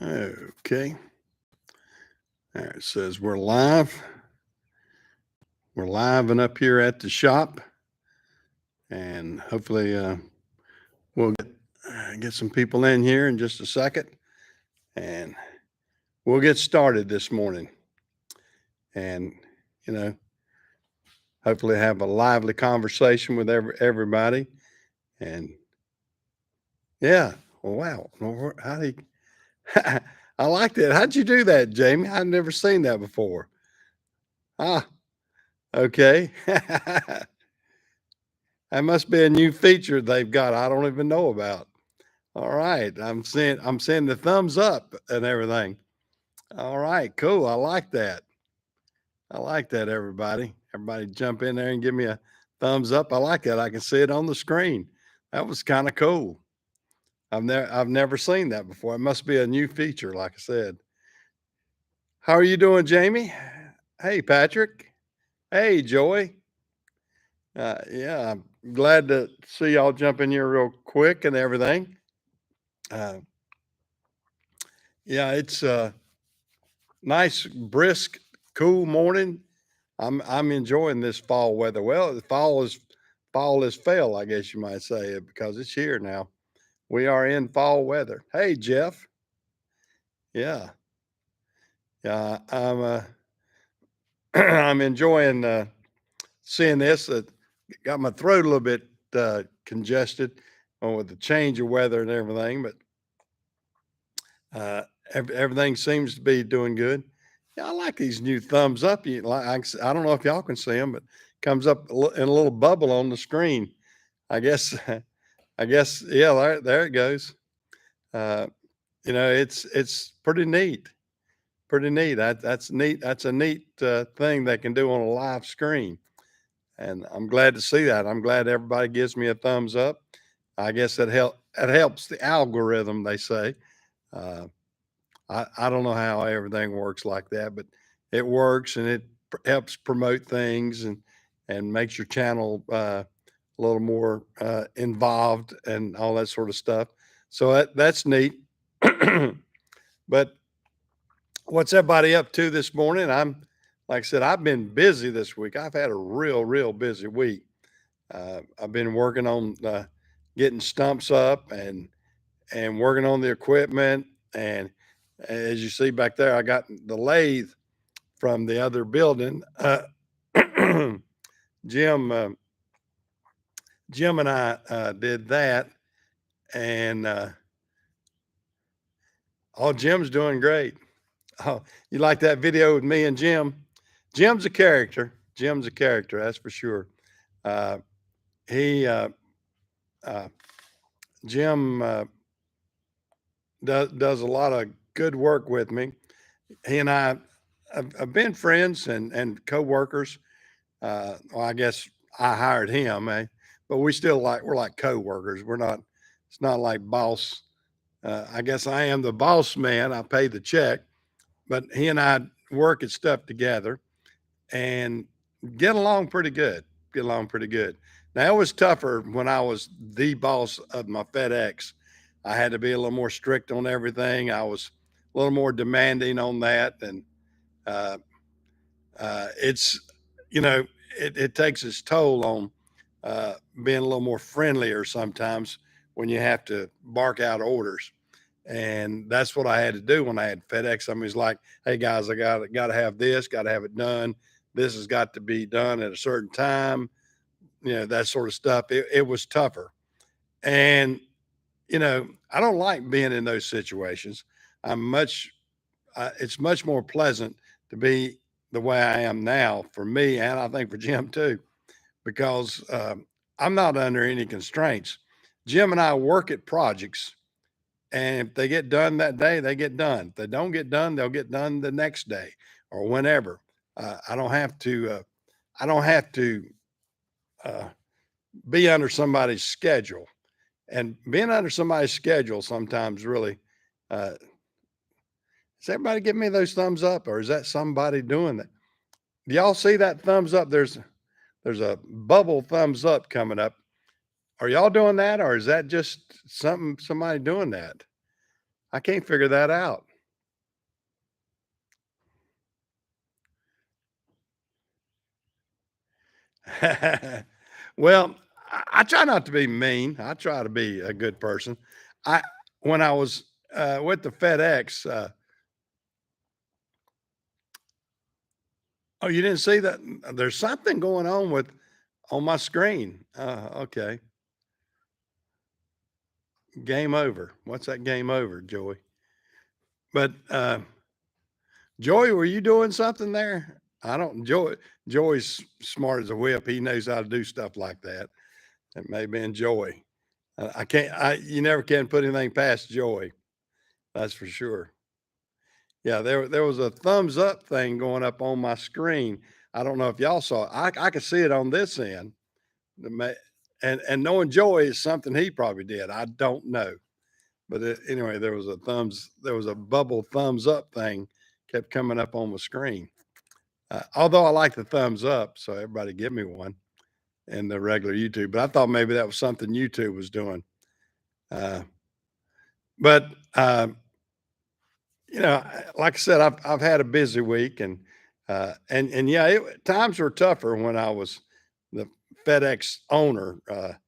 Okay. All right, it says we're live. We're live and up here at the shop, and hopefully we'll get some people in here in just a second, and we'll get started this morning. And you know, hopefully have a lively conversation with everybody. And yeah, well, wow, how do you? I like that. How'd you do that, Jamie? I've never seen that before. Ah, okay. That must be a new feature they've got I don't even know about. All right. I'm seeing the thumbs up and everything. All right, cool. I like that. I like that, everybody. Everybody jump in there and give me a thumbs up. I like that. I can see it on the screen. That was kind of cool. I've never seen that before. It must be a new feature, like I said. How are you doing, Jamie? Hey, Patrick. Hey, Joy. Yeah, I'm glad to see y'all jump in here real quick and everything. Uh, yeah, it's a nice, brisk, cool morning. I'm enjoying this fall weather. Well, the fall is fell, I guess you might say, because it's here now. We are in fall weather. Hey, Jeff. Yeah, yeah. I'm enjoying seeing this. Got my throat a little bit congested with the change of weather and everything, but uh, everything seems to be doing good. Yeah, I like these new thumbs up. I don't know if y'all can see them, but comes up in a little bubble on the screen. I guess, I guess, yeah, there it goes. Uh, it's pretty neat. Pretty neat. That's neat. That's a neat thing they can do on a live screen. And I'm glad to see that. I'm glad everybody gives me a thumbs up. I guess it helps the algorithm, they say. Uh, I don't know how everything works like that, but it works and it helps promote things and makes your channel a little more involved and all that sort of stuff. So that's neat. But what's everybody up to this morning? Like I said, I've been busy this week. I've had a real busy week. I've been working on getting stumps up and working on the equipment. And as you see back there, I got the lathe from the other building. Jim, uh, Jim and I did that, and Jim's doing great. Oh, you like that video with me and Jim? Jim's a character. Jim's a character, that's for sure. Uh, he uh, Jim does a lot of good work with me. He and I have been friends and co-workers. Well, I guess I hired him, but we're like co-workers. We're not. It's not like boss. I guess I am the boss man. I pay the check, but he and I work at stuff together and get along pretty good. Get along pretty good. Now it was tougher when I was the boss of my FedEx. I had to be a little more strict on everything. I was a little more demanding on that, and uh, it's it takes its toll on being a little more friendlier sometimes when you have to bark out orders. And that's what I had to do when I had FedEx. I mean, it's like, hey guys, I got to have this, got to have it done. This has got to be done at a certain time. That sort of stuff. It was tougher, and I don't like being in those situations. I'm much. It's much more pleasant to be the way I am now for me, and I think for Jim too, because I'm not under any constraints. Jim and I work at projects, and if they get done that day, they get done. If they don't get done, they'll get done the next day or whenever. I don't have to. I don't have to uh, be under somebody's schedule, and being under somebody's schedule sometimes really. Uh, does everybody give me those thumbs up, or is that somebody doing that? Do y'all see that thumbs up? There's a bubble thumbs up coming up. Are y'all doing that, or is that just somebody doing that? I can't figure that out. Well, I try not to be mean. I try to be a good person. I when I was with the FedEx. Oh, you didn't see that? There's something going on with on my screen. Okay, game over. What's that game over, Joey? But Joey, were you doing something there? I don't. Joey's smart as a whip. He knows how to do stuff like that. It may have been Joey. I can't. You never can put anything past Joey. That's for sure. Yeah, there was a thumbs up thing going up on my screen. I don't know if y'all saw it. I could see it on this end. The ma- and knowing Joey is something he probably did. I don't know. But anyway, there was a bubble thumbs up thing kept coming up on the screen. Although I like the thumbs up, so everybody give me one in the regular YouTube. But I thought maybe that was something YouTube was doing. Uh, but like I said, I've had a busy week, and yeah, times were tougher when I was the FedEx owner, the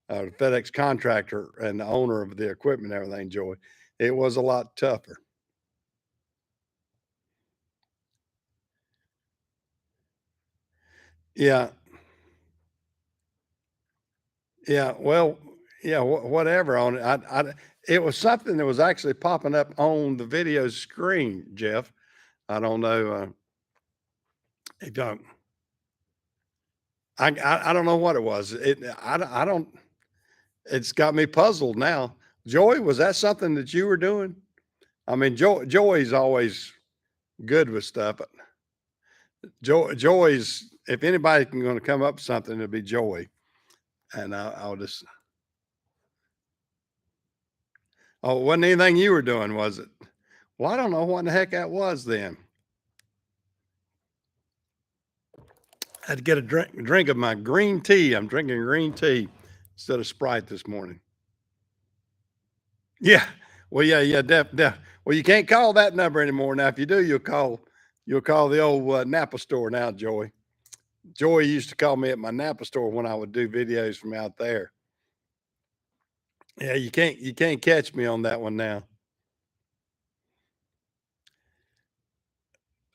FedEx contractor, and the owner of the equipment, and everything. Joey, it was a lot tougher. Yeah, yeah. Well, yeah. Whatever on it. It was something that was actually popping up on the video screen, Jeff. I don't know. It don't. I don't know what it was. I don't. It's got me puzzled now. Joey, was that something that you were doing? I mean, Joey's always good with stuff. Joey's, if anybody can going to come up with something, it'll be Joey. And I'll just, oh, it wasn't anything you were doing, was it? Well, I don't know what in the heck that was then. I had to get a drink of my green tea. I'm drinking green tea instead of Sprite this morning. Yeah. Well, yeah, yeah, well, you can't call that number anymore now. If you do, you'll call the old Napa store now, Joey. Joey used to call me at my Napa store when I would do videos from out there. Yeah, you can't catch me on that one now.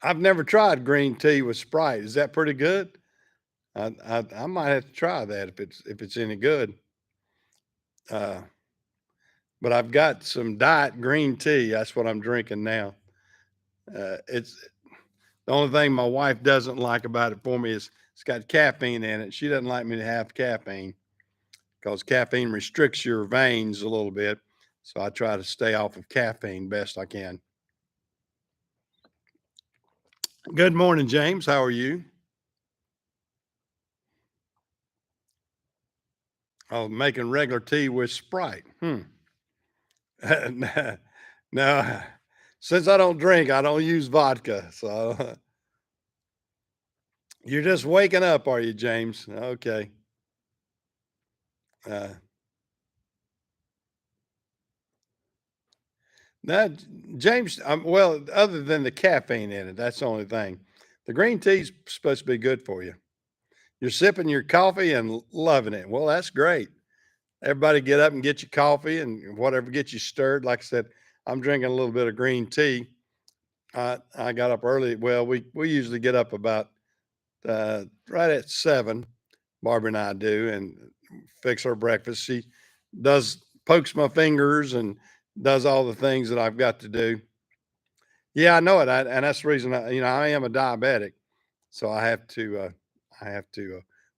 I've never tried green tea with Sprite. Is that pretty good? I might have to try that if it's any good. Uh, but I've got some diet green tea. That's what I'm drinking now. It's the only thing my wife doesn't like about it for me is it's got caffeine in it. She doesn't like me to have caffeine because caffeine restricts your veins a little bit. So I try to stay off of caffeine best I can. Good morning, James. How are you? Oh, making regular tea with Sprite. No, since I don't drink, I don't use vodka. So you're just waking up, are you, James? Okay. Uh, now, James, well, other than the caffeine in it, that's the only thing. The green tea's supposed to be good for you. You're sipping your coffee and loving it. Well, that's great. Everybody get up and get your coffee and whatever gets you stirred. Like I said, I'm drinking a little bit of green tea. I got up early. Well, we usually get up about right at 7. Barbara and I do, and fix her breakfast. She does pokes my fingers and does all the things that I've got to do. Yeah, I know it, and that's the reason I am a diabetic, so I have to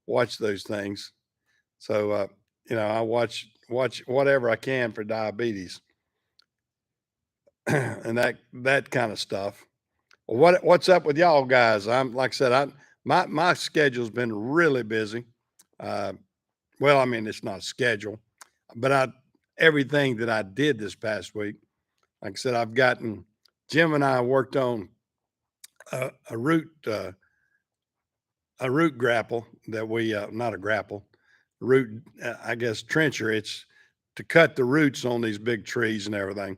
watch those things. So I watch whatever I can for diabetes and that kind of stuff. Well, what's up with y'all guys? I'm like I said, my schedule's been really busy. Uh, well, I mean, it's not a schedule, but everything that I did this past week, like I said, I've gotten Jim and I worked on a, a root uh, a root grapple that we not a grapple root I guess trencher. It's to cut the roots on these big trees and everything.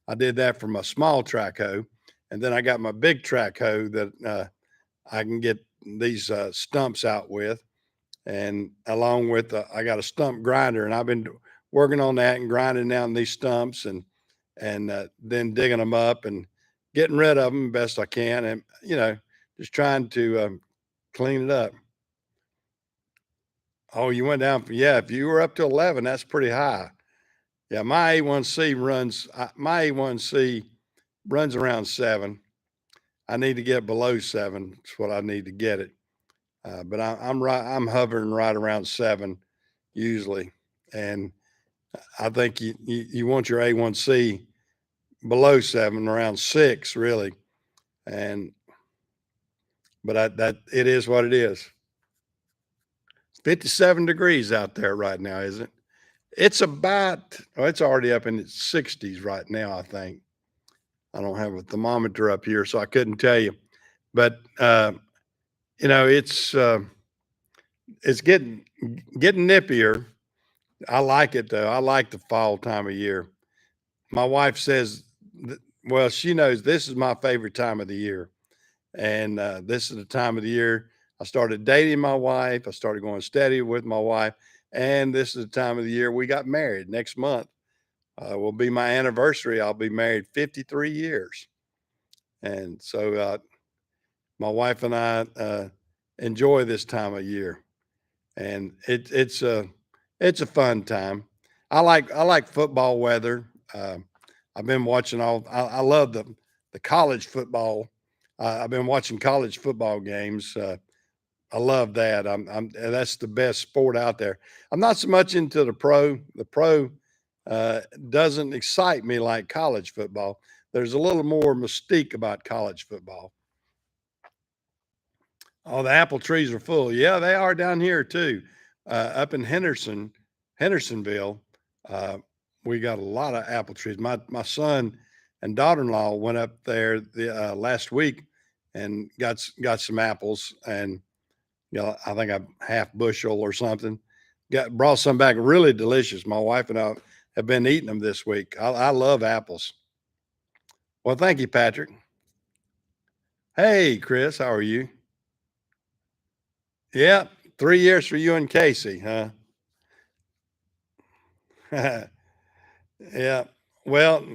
I did that from a small track hoe, and then I got my big track hoe that I can get these stumps out with. and along with I got a stump grinder, and I've been working on that and grinding down these stumps and then digging them up and getting rid of them best I can, and just trying to clean it up. Oh, you went down. Yeah, if you were up to 11, that's pretty high. Yeah, my A1C runs around 7. I need to get below 7. That's what I need to get it. But I'm right. I'm hovering right around 7 usually, and I think you want your A1C below 7, around 6, really. And that it is what it is. 57 degrees out there right now, isn't it? It's about. Oh, it's already up in the 60s right now, I think. I don't have a thermometer up here, so I couldn't tell you. But you know, it's getting nippier. I like it though. I like the fall time of year. My wife says, well, she knows this is my favorite time of the year, and this is the time of the year I started dating my wife. I started going steady with my wife, and this is the time of the year we got married. Next month will be my anniversary. I'll be married 53 years, and so my wife and I enjoy this time of year, and it's a fun time. I like football weather. I've been watching I love the college football. I've been watching college football games. I love that. That's the best sport out there. I'm not so much into the pro. The pro doesn't excite me like college football. There's a little more mystique about college football. Oh, the apple trees are full. Yeah, they are down here too. Up in Hendersonville, uh, we got a lot of apple trees. My son and daughter-in-law went up there last week and got some apples, and I think a half bushel or something. Brought some back really delicious. My wife and I have been eating them this week. I love apples. Well, thank you, Patrick. Hey, Chris, how are you? Yeah, 3 years for you and Casey, huh? Yeah. Well,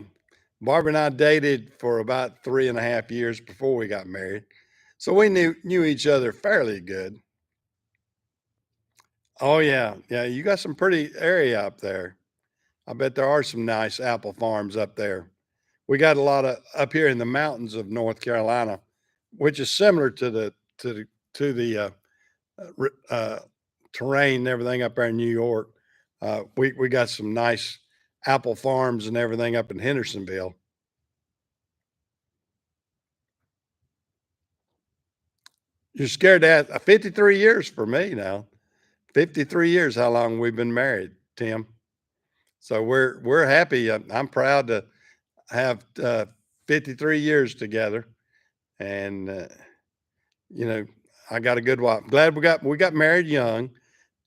Barbara and I dated for about 3.5 years before we got married. So we knew each other fairly good. Oh yeah. Yeah. You got some pretty area up there. I bet there are some nice apple farms up there. We got a lot of up here in the mountains of North Carolina, which is similar to the terrain and everything up there in New York. We got some nice apple farms and everything up in Hendersonville. You're scared to ask. 53 years for me now. 53 years, how long we've been married, Tim. So we're happy. I'm proud to have 53 years together, and you know, I got a good wife. Glad we got married young.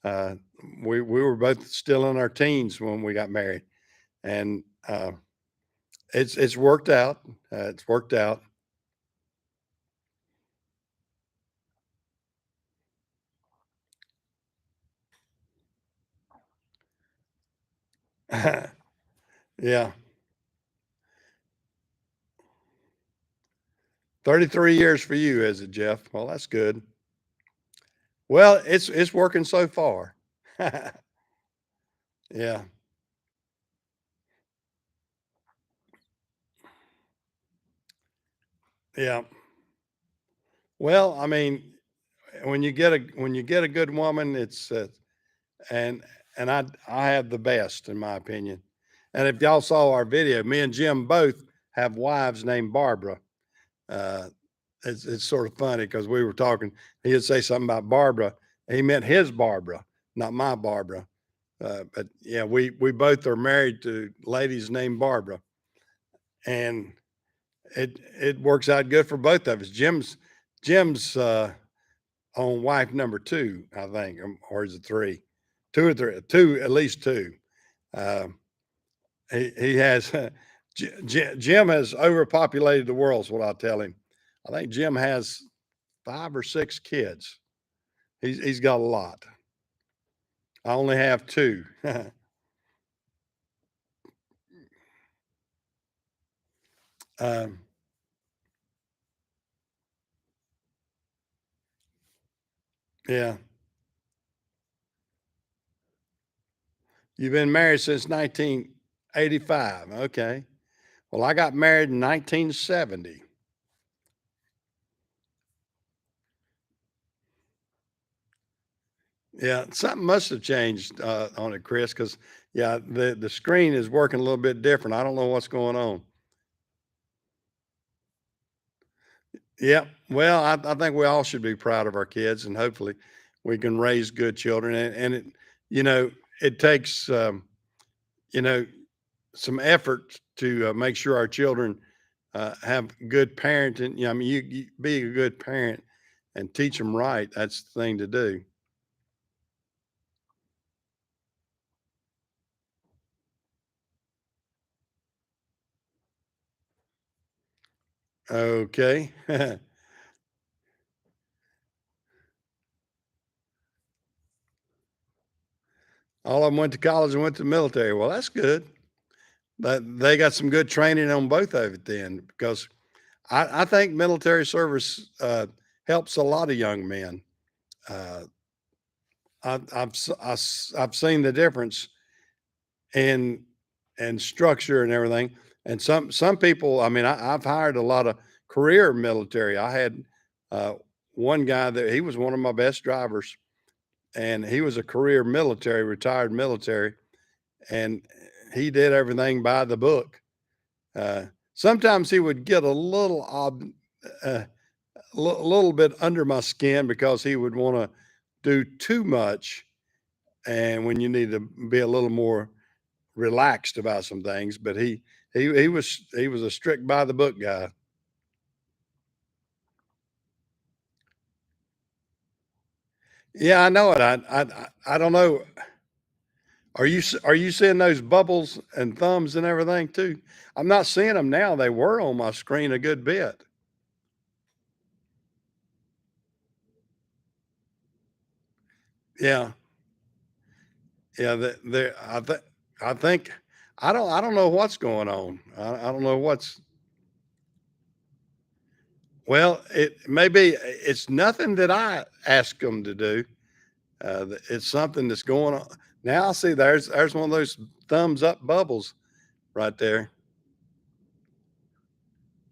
Uh, we were both still in our teens when we got married, and it's worked out. It's worked out. Yeah, 33 years for you, is it, Jeff? Well, that's good. Well, it's working so far. Yeah, yeah. Well, I mean, when you get a good woman, it's and I have the best in my opinion. And if y'all saw our video, me and Jim both have wives named Barbara. Uh, it's sort of funny because we were talking. He'd say something about Barbara. He meant his Barbara, not my Barbara. But yeah, we both are married to ladies named Barbara, and it works out good for both of us. Jim's on wife number two, I think, or is it three? Two or three, two at least two. Uh, he has Jim has overpopulated the world. Is what I tell him. I think Jim has 5 or 6 kids. He's got a lot. I only have 2. Um, yeah. You've been married since 1985. Okay. Well, I got married in 1970. Yeah, something must have changed, on it, Chris, because yeah, the screen is working a little bit different. I don't know what's going on. Yeah, well, I think we all should be proud of our kids, and hopefully we can raise good children, and it you know, it takes, you know, some effort to, make sure our children, have good parenting. I mean, you be a good parent and teach them right. That's the thing to do. Okay. All of them went to college and went to the military. Well, that's good. But they got some good training on both of it then, because I think military service, helps a lot of young men. Uh, I've seen the difference in structure and everything. And some people, I mean, I've hired a lot of career military. I had, uh, one guy that he was one of my best drivers, and he was a career military, retired military, and he did everything by the book. Uh, Sometimes he would get a little uh, little bit under my skin because he would want to do too much, and when you need to be a little more relaxed about some things. But he was a strict by the book guy. Yeah, I know it. I don't know. Are you seeing those bubbles and thumbs and everything too? I'm not seeing them now. They were on my screen a good bit. Yeah, yeah. I think I don't know what's going on. I don't know what's well. It maybe it's nothing that I ask them to do. It's something that's going on now. I see there's one of those thumbs up bubbles right there.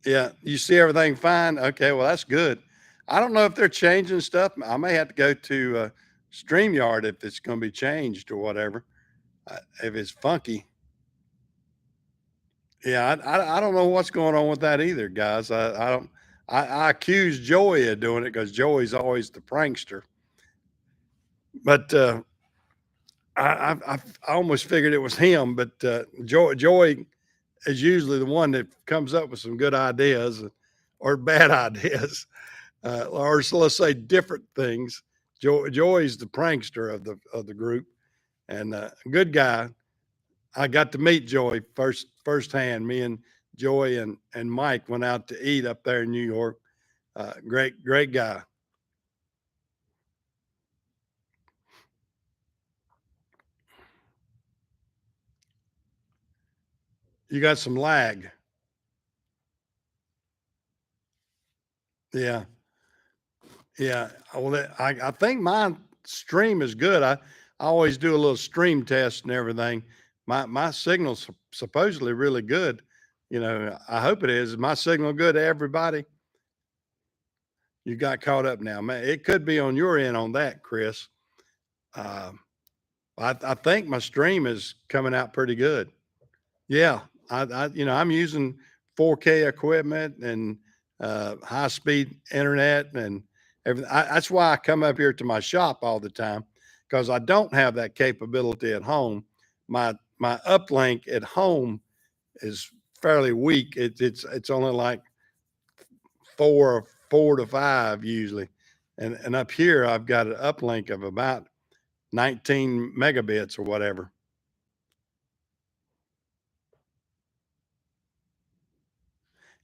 Yeah, you see everything fine? Okay, well, that's good. I don't know if they're changing stuff. I may have to go to, StreamYard if it's gonna be changed or whatever, if it's funky. Yeah, I don't know what's going on with that either, guys. I don't I accuse Joey of doing it because Joey's always the prankster, but, I almost figured it was him, but, Joey is usually the one that comes up with some good ideas or bad ideas. Or let's say different things. Joey's the prankster of the group, and good guy. I got to meet Joey firsthand. Me and Joey and Mike went out to eat up there in New York. Great guy. You got some lag. Yeah, yeah. Well, I think my stream is good. I always do a little stream test and everything. My signal's supposedly really good. You know, I hope it is. Is my signal good to everybody? You got caught up now, man. It could be on your end on that, Chris. Um, I think my stream is coming out pretty good. Yeah, I'm using 4K equipment and high speed internet and everything. That's why I come up here to my shop all the time because I don't have that capability at home. My uplink at home is fairly weak. It's only like 4 to 5 usually. And up here, I've got an uplink of about 19 megabits or whatever.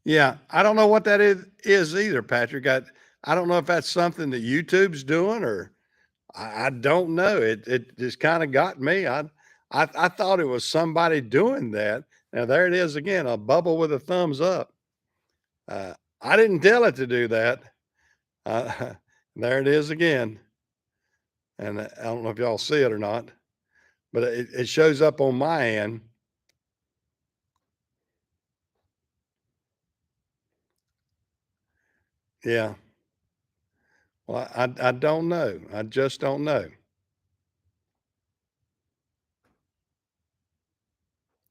Yeah, I don't know what that is either, Patrick. I don't know if that's something that YouTube's doing I don't know. It just kind of got me. I thought it was somebody doing that. Now there it is again, a bubble with a thumbs up. Uh, I didn't tell it to do that. Uh, there it is again. And I don't know if y'all see it or not, but it shows up on my end. Yeah. Well, I don't know. I just don't know.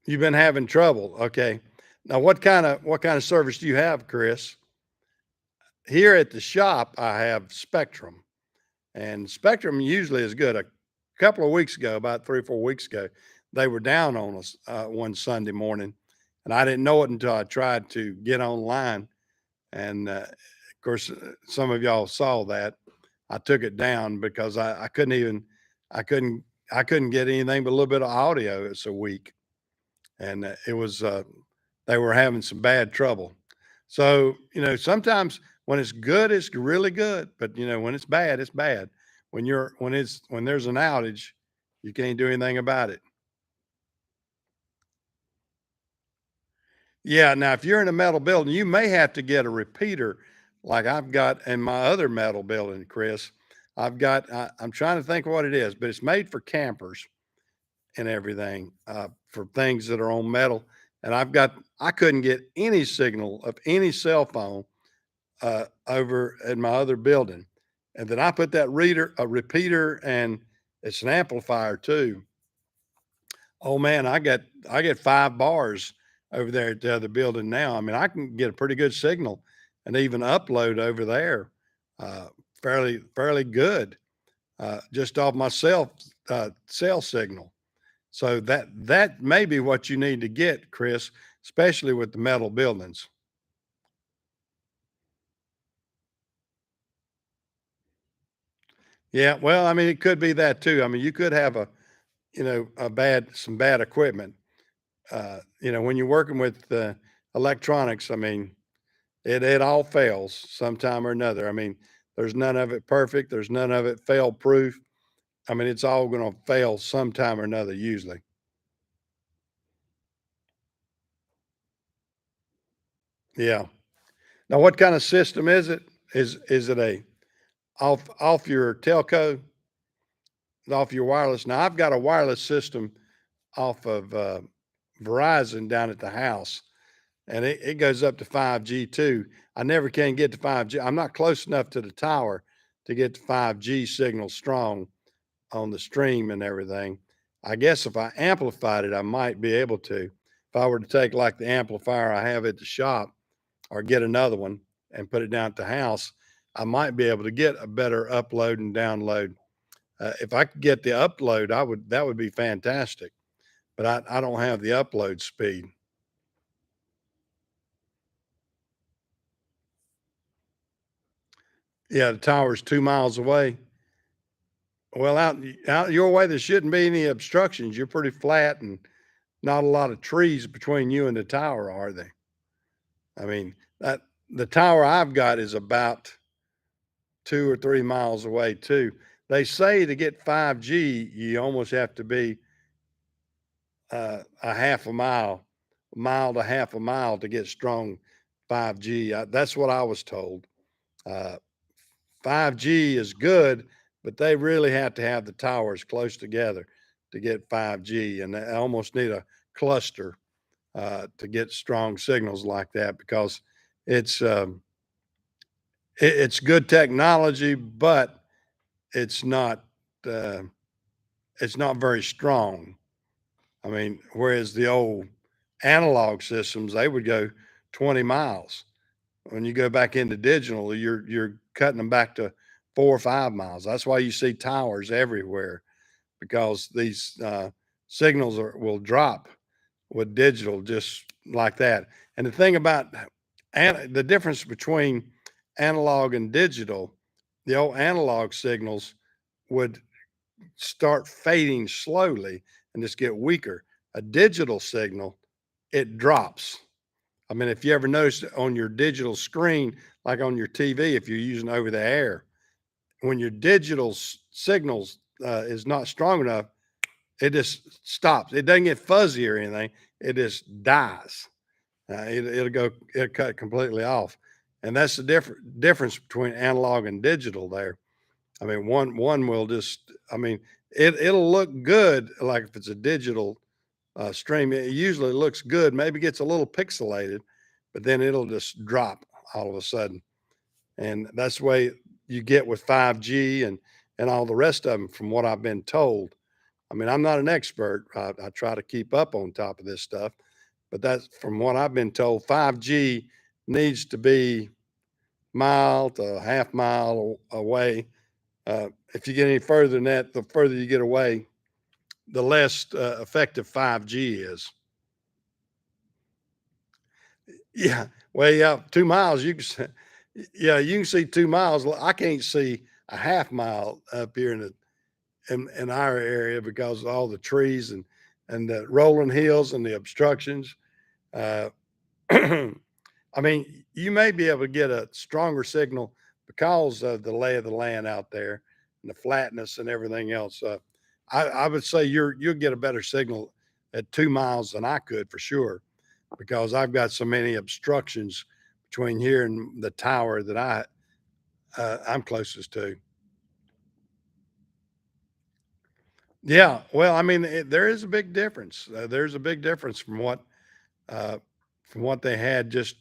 You've been having trouble. Okay. Now what kind of service do you have, Chris? Here at the shop, I have Spectrum, and Spectrum usually is good. A couple of weeks ago, about 3 or 4 weeks ago, they were down on us one Sunday morning, and I didn't know it until I tried to get online. And of course, some of y'all saw that. I took it down because I couldn't even, I couldn't, I couldn't get anything but a little bit of audio. It's a week, and it was they were having some bad trouble. So sometimes when it's good, it's really good, but when it's bad, it's bad. When there's an outage, you can't do anything about it. Yeah, now if you're in a metal building, you may have to get a repeater like I've got in my other metal building, Chris. I'm trying to think what it is, but it's made for campers and everything, for things that are on metal. And I couldn't get any signal of any cell phone over at my other building. And then I put that a repeater, and it's an amplifier too. Oh man, I get 5 bars over there at the other building now. I mean, I can get a pretty good signal and even upload over there, uh, fairly good, just off my cell signal. So that may be what you need to get, Chris, especially with the metal buildings. Yeah, well, I mean, it could be that too. I mean, you could have some bad equipment. When you're working with electronics, I mean, it all fails sometime or another. I mean, there's none of it perfect. There's none of it fail proof. I mean, it's all going to fail sometime or another usually. Yeah. Now, what kind of system is it? Is it a off your telco, off your wireless? Now, I've got a wireless system off of Verizon down at the house, and it goes up to 5G too. I never can get to 5G. I'm not close enough to the tower to get the 5G signal strong on the stream and everything. I guess if I amplified it, I might be able to. If I were to take like the amplifier I have at the shop or get another one and put it down at the house, I might be able to get a better upload and download. If I could get the upload, that would be fantastic. But I don't have the upload speed. Yeah, the tower's 2 miles away. Well, out your way, there shouldn't be any obstructions. You're pretty flat and not a lot of trees between you and the tower, are they? I mean, that the tower I've got is about 2 or 3 miles away too. They say to get 5G, you almost have to be a half a mile to half a mile to get strong 5G. That's what I was told. Uh, 5G is good, but they really have to have the towers close together to get 5G, and they almost need a cluster to get strong signals like that because it's it's good technology, but it's not uh, it's not very strong. I mean, whereas the old analog systems, they would go 20 miles. When you go back into digital, you're cutting them back to 4 or 5 miles. That's why you see towers everywhere because these signals will drop with digital just like that. And the thing about the difference between analog and digital, the old analog signals would start fading slowly and just get weaker. A digital signal, it drops. I mean, if you ever notice on your digital screen, like on your TV, if you're using over the air, when your digital signals is not strong enough, it just stops. It doesn't get fuzzy or anything. It just dies. It'll cut completely off, and that's the difference between analog and digital. There, I mean, one will just. I mean, it'll look good like if it's a digital stream. It usually looks good. Maybe gets a little pixelated, but then it'll just drop all of a sudden, and that's the way you get with 5G and all the rest of them. From what I've been told, I mean, I'm not an expert. I try to keep up on top of this stuff, but that's from what I've been told. 5G needs to be mile to half mile away. If you get any further than that, the further you get away, the less effective 5G is. Yeah. Well, yeah, 2 miles, yeah, you can see 2 miles. I can't see a half mile up here in our area because of all the trees and the rolling hills and the obstructions. Uh, I mean, you may be able to get a stronger signal because of the lay of the land out there and the flatness and everything else. I would say you'll get a better signal at 2 miles than I could for sure, because I've got so many obstructions between here and the tower that I'm closest to. Yeah, well, I mean, there is a big difference. There's a big difference uh, from what they had. Just,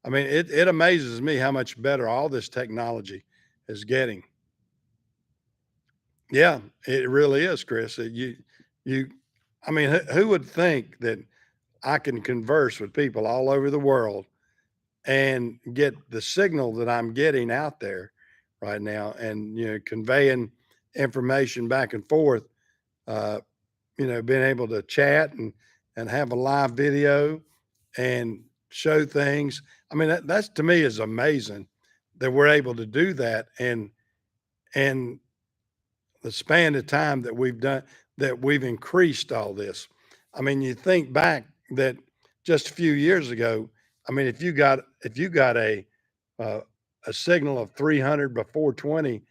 I mean, it amazes me how much better all this technology is getting. Yeah, it really is, Chris. You, I mean, who would think that I can converse with people all over the world and get the signal that I'm getting out there right now, and conveying information back and forth. Uh, being able to chat and have a live video and show things. I mean, that's to me is amazing that we're able to do that, and the span of time that we've increased all this. I mean, you think back that just a few years ago, I mean, if you got uh, a signal of 300 by 420,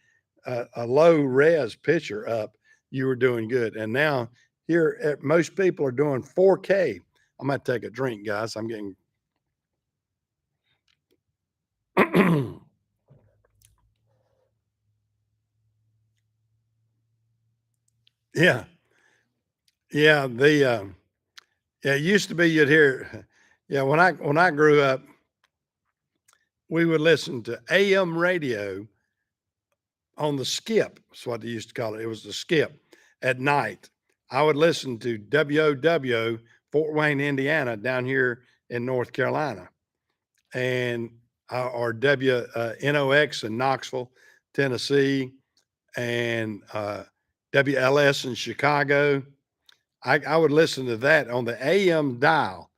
a low res picture up, you were doing good. And now here, most people are doing 4K. I'm gonna take a drink, guys. I'm getting yeah, yeah. Yeah, it used to be you'd hear, yeah. When I grew up, we would listen to AM radio on the skip. That's what they used to call it. It was the skip at night. I would listen to WOW Fort Wayne, Indiana, down here in North Carolina, and or WNOX in Knoxville, Tennessee, and WLS in Chicago. I would listen to that on the AM dial,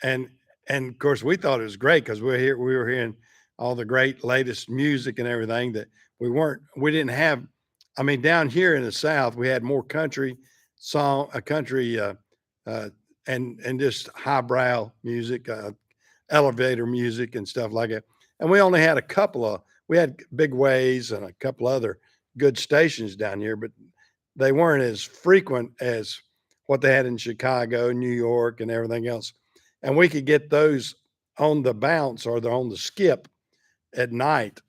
and of course we thought it was great because we were hearing all the great latest music and everything that we didn't have. I mean, down here in the South, we had more country song, a country, uh, and just highbrow music, elevator music and stuff like that. And we only had we had Big Ways and a couple other good stations down here, but they weren't as frequent as what they had in Chicago, New York, and everything else. And we could get those on the bounce or on the skip at night,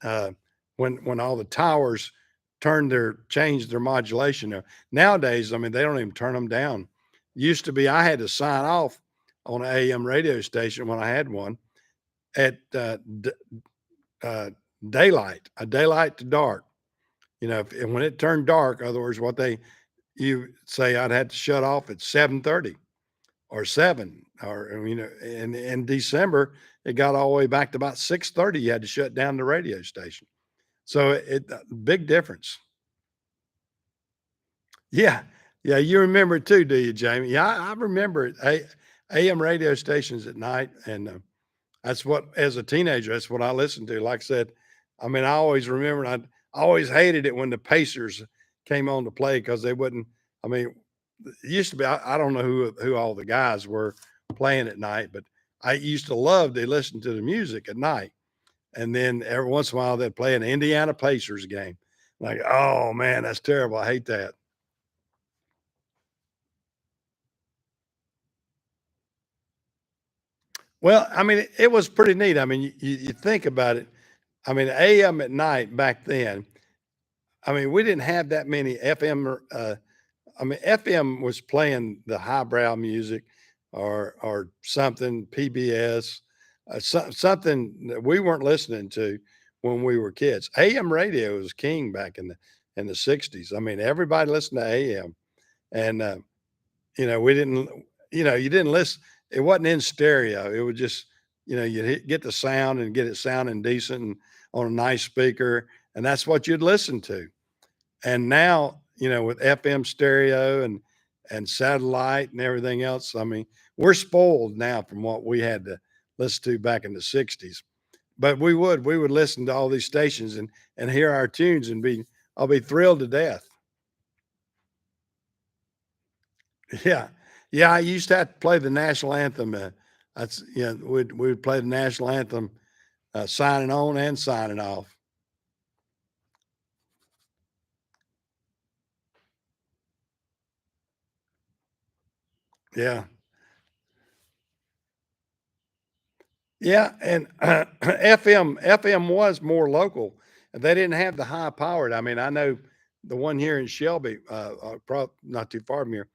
when all the towers changed their modulation. Nowadays, I mean, they don't even turn them down. Used to be I had to sign off on an AM radio station when I had one at uh, daylight, a daylight to dark. And when it turned dark, in other words, you say I'd had to shut off at 7:30 or 7, or in December it got all the way back to about 6:30. You had to shut down the radio station. So big difference. Yeah. Yeah, you remember it too, do you, Jamie? Yeah, I remember it. AM radio stations at night, and that's what, as a teenager, that's what I listened to. Like I said, I mean, I always remember. I always hated it when the Pacers came on to play because they wouldn't. I mean, it used to be. I don't know who all the guys were playing at night, but I used to love to listen to the music at night. And then every once in a while they'd play an Indiana Pacers game. Like, oh man, that's terrible. I hate that. Well, I mean, it was pretty neat. I mean, you think about it. I mean, AM at night back then. I mean, we didn't have that many FM. I mean, FM was playing the highbrow music, or something PBS, something that we weren't listening to when we were kids. AM radio was king back in the '60s. I mean, everybody listened to AM, and we didn't. You didn't listen. It wasn't in stereo. It was just you'd get the sound and get it sounding decent and on a nice speaker, and that's what you'd listen to. And now, with FM stereo and satellite and everything else, I mean, we're spoiled now from what we had to listen to back in the '60s. But we would listen to all these stations and hear our tunes and I'll be thrilled to death. Yeah. Yeah, I used to have to play the national anthem. That's we'd play the national anthem, signing on and signing off. Yeah. Yeah, and FM was more local. They didn't have the high powered. I mean, I know the one here in Shelby, not too far from here.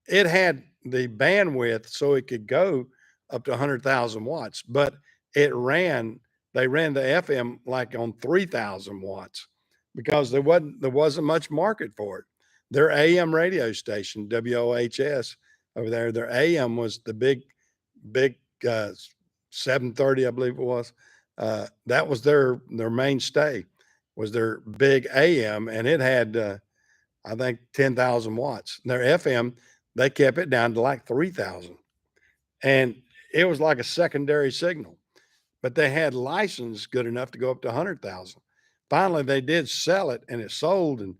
It had the bandwidth so it could go up to 100,000 watts, but it ran. They ran the FM like on 3,000 watts because there wasn't much market for it. Their AM radio station, WOHS, over there, their AM was the big 730, I believe it was. That was their mainstay, was their big AM, and it had I think 10,000 watts. Their FM, they kept it down to like 3,000, and it was like a secondary signal. But they had license good enough to go up to 100,000. Finally, they did sell it, and it sold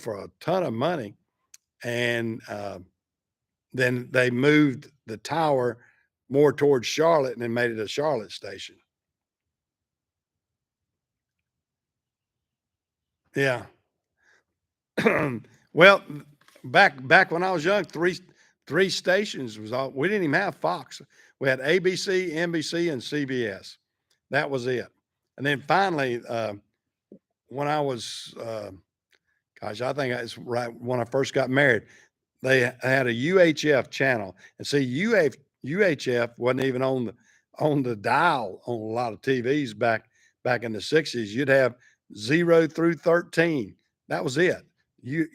for a ton of money. And then they moved the tower more towards Charlotte and then made it a Charlotte station. Yeah. Well, back when I was young, three stations was all. We didn't even have Fox. We had ABC, NBC, and CBS. That was it. And then finally, when I was, gosh, I think it's right when I first got married, they had a UHF channel, and see, UHF wasn't even on the dial on a lot of TVs back in the '60s. You'd have 0 through 13. That was it. You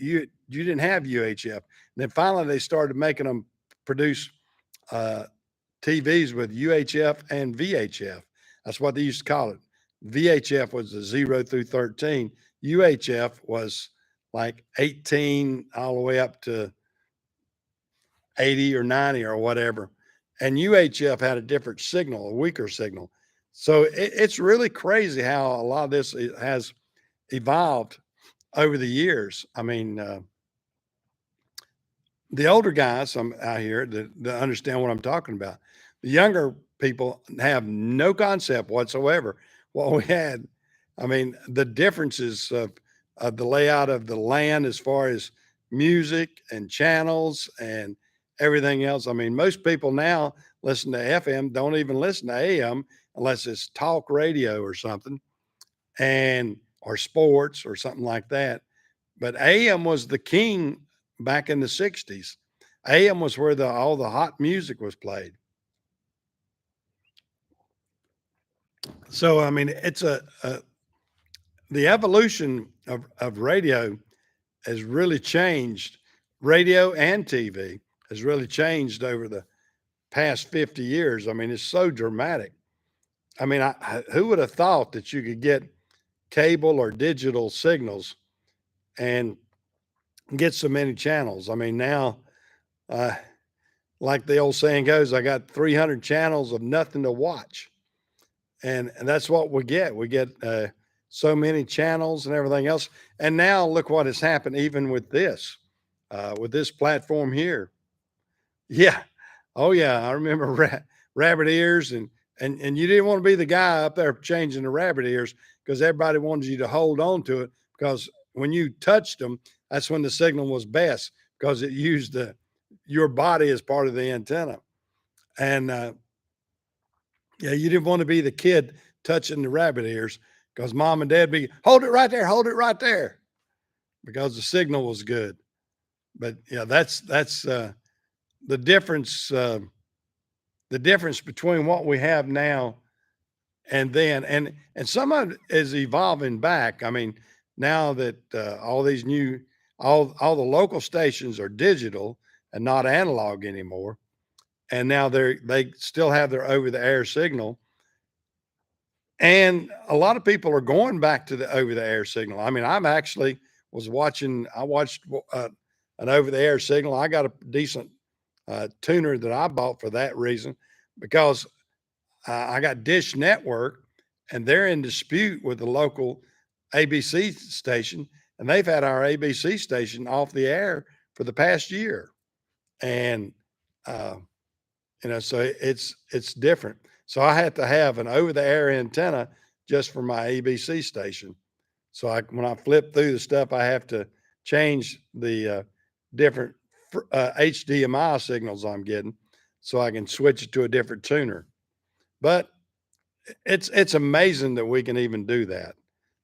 didn't have UHF. And then finally, they started making them produce uh, TVs with UHF and VHF. That's what they used to call it. VHF was the 0 through 13. UHF was like 18 all the way up to 80 or 90 or whatever. And UHF had a different signal, a weaker signal. So it's really crazy how a lot of this has evolved over the years. I mean, the older guys out here that understand what I'm talking about. The younger people have no concept whatsoever what we had. I mean, the differences of the layout of the land as far as music and channels and everything else. I mean, most people now listen to FM, don't even listen to AM unless it's talk radio or something, and or sports or something like that. But AM was the king back in the '60s. AM was where all the hot music was played. So I mean, it's the evolution of radio has really changed. Radio and TV has really changed over the past 50 years. I mean, it's so dramatic. I mean, who would have thought that you could get cable or digital signals and get so many channels? I mean, now, uh, like the old saying goes, I got 300 channels of nothing to watch. And that's what we get. We get so many channels and everything else. And now look what has happened even with this platform here. Yeah. Oh yeah. I remember rabbit ears and you didn't want to be the guy up there changing the rabbit ears because everybody wanted you to hold on to it because when you touched them, that's when the signal was best because it used your body as part of the antenna. And yeah, you didn't want to be the kid touching the rabbit ears because mom and dad be hold it right there, because the signal was good. But yeah, that's the difference. The difference between what we have now and then, and some of it is evolving back. I mean, now that all these new all the local stations are digital and not analog anymore, and now they still have their over the air signal, and a lot of people are going back to the over the air signal. I mean, I'm actually was watching. I watched an over the air signal. I got a decent tuner that I bought for that reason, because I got Dish Network, and they're in dispute with the local ABC station, and they've had our ABC station off the air for the past year. And uh, so it's different. So I had to have an over the air antenna just for my ABC station. So when I flip through the stuff, I have to change the different HDMI signals I'm getting, so I can switch it to a different tuner. But it's amazing that we can even do that.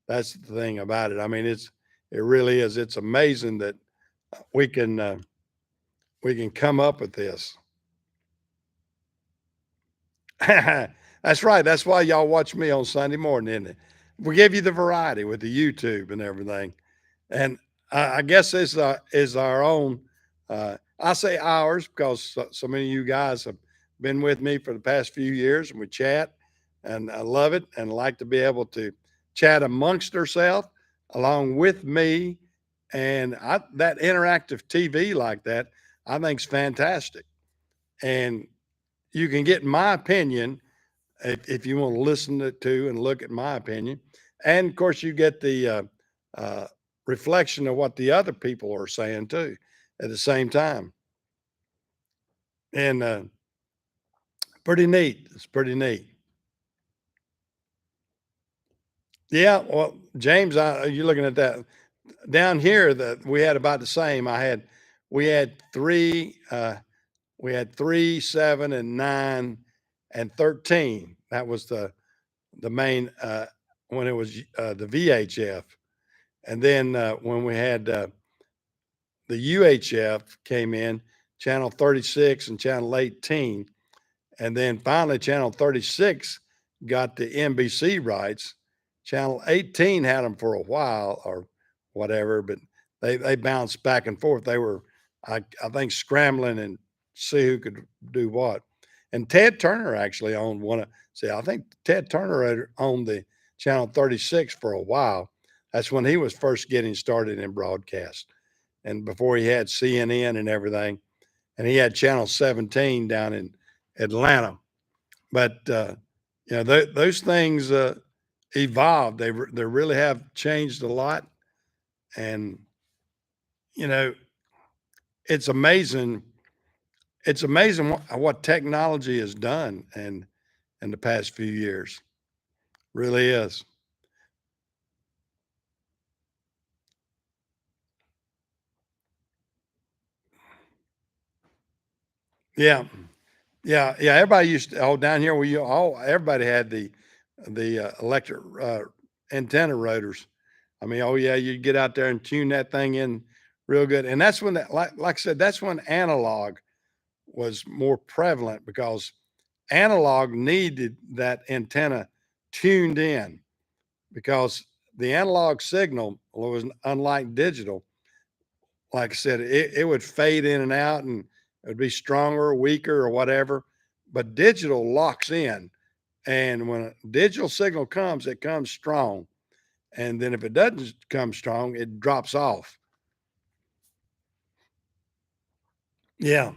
That's the thing about it. I mean, it really is. It's amazing that we can uh, we can come up with this. That's right. That's why y'all watch me on Sunday morning, isn't it? We give you the variety with the YouTube and everything. And I guess this is our own. I say ours because so many of you guys have been with me for the past few years, and we chat, and I love it, and like to be able to chat amongst ourselves along with me, and that interactive TV like that, I think is fantastic. And you can get my opinion if you want to listen to and look at my opinion. And of course, you get the uh, reflection of what the other people are saying too at the same time. And pretty neat. It's pretty neat. Yeah. Well, James, you're looking at that down here that we had about the same. We had we had 3, 7, and 9, and 13. That was the main when it was the VHF. And then when we had the UHF came in, channel 36 and channel 18. And then finally, channel 36 got the NBC rights. Channel 18 had them for a while or whatever, but they bounced back and forth. They were, I think, scrambling and see who could do what. And Ted Turner actually owned one of, see, I think Ted Turner owned the channel 36 for a while. That's when he was first getting started in broadcast, and before he had CNN and everything. And he had channel 17 down in Atlanta. But those things evolved. They really have changed a lot, and you know, it's amazing. It's amazing what technology has done and in the past few years. Really is. Yeah. Yeah, yeah. Everybody used to, down here we all everybody had the electric antenna rotors. I mean, oh yeah, you get out there and tune that thing in real good, and that's when that like I said, that's when analog was more prevalent, because analog needed that antenna tuned in, because the analog signal was unlike digital. Like I said, it would fade in and out, and it would be stronger, weaker, or whatever. But digital locks in. And when a digital signal comes, it comes strong. And then if it doesn't come strong, it drops off. Yeah.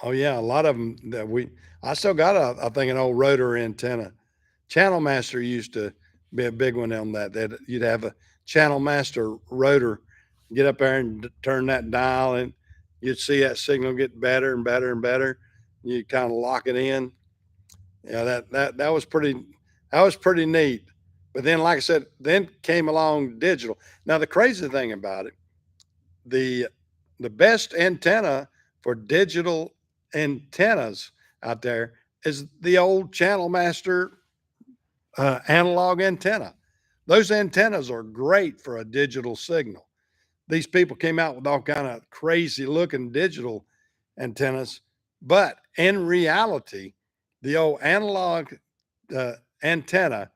Oh, yeah. A lot of them I still got I think, an old rotor antenna. Channel Master used to be a big one on that. That you'd have a Channel Master rotor, get up there and turn that dial, and you'd see that signal get better and better and better. You kind of lock it in. Yeah, that was pretty neat. But then, like I said, then came along digital. Now, the crazy thing about it, the the best antenna for digital antennas out there is the old Channel Master analog antenna. Those antennas are great for a digital signal. These people came out with all kind of crazy looking digital antennas, but in reality, the old analog antenna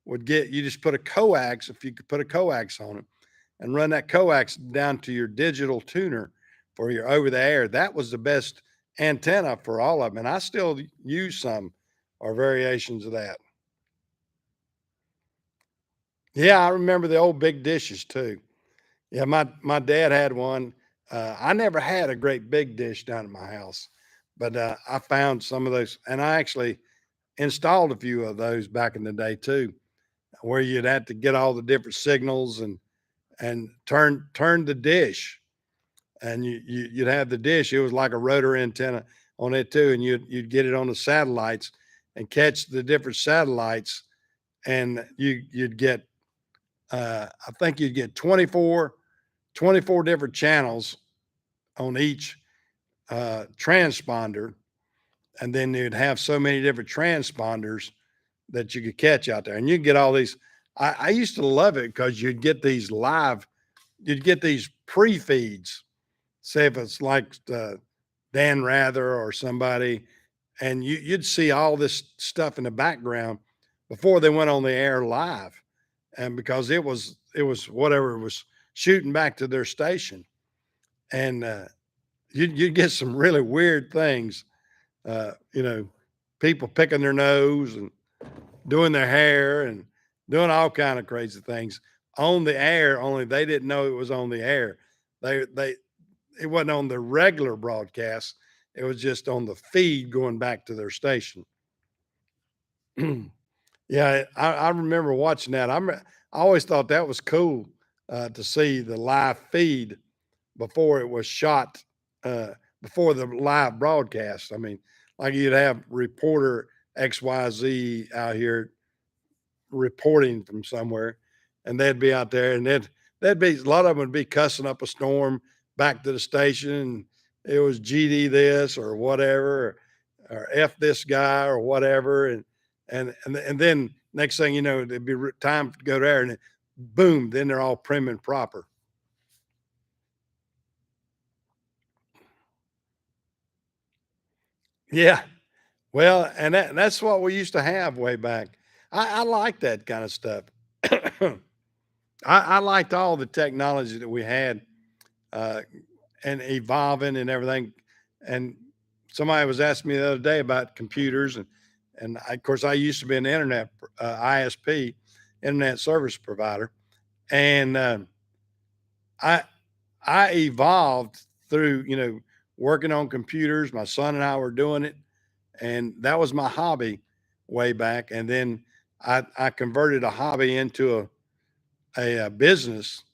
would get you just put a coax, if you could put a coax on it and run that coax down to your digital tuner for your over the air. That was the best antenna for all of them. And I still use some or variations of that. Yeah, I remember the old big dishes too. Yeah, my dad had one. I never had a great big dish down at my house, but I found some of those, and I actually installed a few of those back in the day too, where you'd have to get all the different signals and turn the dish, and you'd have the dish. It was like a rotor antenna on it too, and you'd get it on the satellites and catch the different satellites, and you'd get I think you'd get 24 different channels on each transponder, and then you'd have so many different transponders that you could catch out there, and you get all these. I used to love it because you'd get these pre-feeds. Say if it's like Dan Rather or somebody, and you'd see all this stuff in the background before they went on the air live, and because it was whatever was shooting back to their station, and you'd get some really weird things, you know, people picking their nose and doing their hair and doing all kind of crazy things on the air. Only they didn't know it was on the air. They it wasn't on the regular broadcast. It was just on the feed going back to their station. Yeah, I remember watching that. I always thought that was cool to see the live feed before it was shot, uh, before the live broadcast. I mean, like you'd have reporter XYZ out here reporting from somewhere, and they'd be out there, and they'd be a lot of them would be cussing up a storm back to the station. And it was GD this or whatever, or F this guy or whatever, and then next thing you know, it'd be time to go there, and boom, then they're all prim and proper. Yeah, well, and that's what we used to have way back. I like that kind of stuff. I liked all the technology that we had, uh, and evolving and everything. And somebody was asking me the other day about computers, and of course I used to be an internet ISP, internet service provider, and I I evolved through working on computers. My son and I were doing it, and that was my hobby way back. And then I converted a hobby into a business,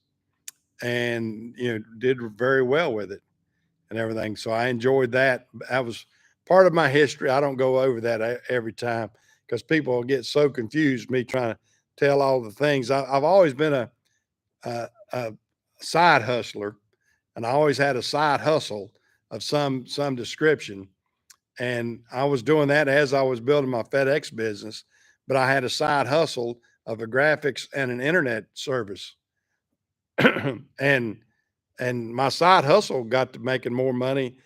and did very well with it and everything. So I enjoyed that. That was part of my history. I don't go over that every time because people get so confused. Me trying to tell all the things. I've always been a side hustler, and I always had a side hustle of some description. And I was doing that as I was building my FedEx business, but I had a side hustle of a graphics and an internet service. and and my side hustle got to making more money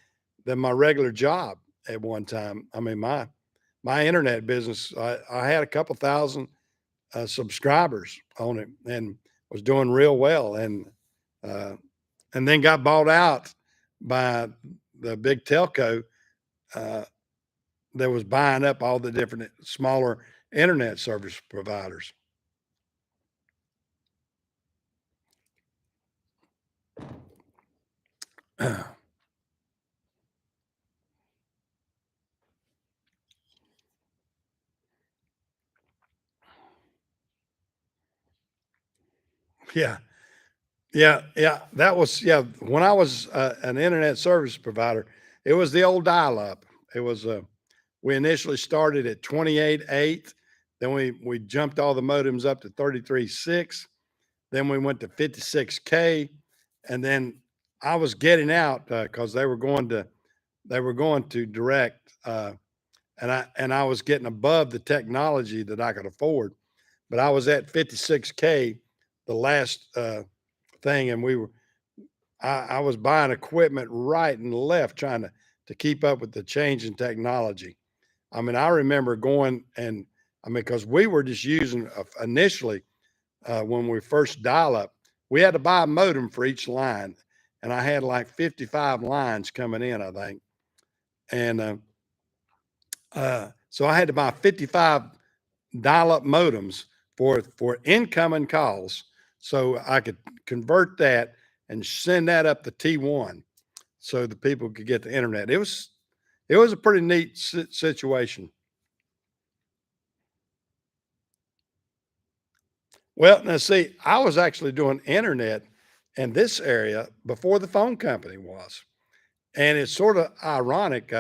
than my regular job at one time. I mean, my internet business, I had a couple thousand subscribers on it and was doing real well, uh, and then got bought out by the big telco uh, that was buying up all the different smaller internet service providers. Yeah, yeah. That was When I was an internet service provider, it was the old dial-up. It was we initially started at 28.8, Then we jumped all the modems up to 33.6. Then we went to 56K, and then I was getting out because they were going to direct, and I was getting above the technology that I could afford. But I was at 56K the last thing, and I was buying equipment right and left trying to keep up with the change in technology. I mean, I remember going and I mean, because we were just using initially when we first dial up, we had to buy a modem for each line, and I had like 55 lines coming in, I think, and so I had to buy 55 dial-up modems for incoming calls, so I could convert that and send that up to T1, so the people could get the internet. It was a pretty neat situation. Well, now see, I was actually doing internet in this area before the phone company was, and it's sort of ironic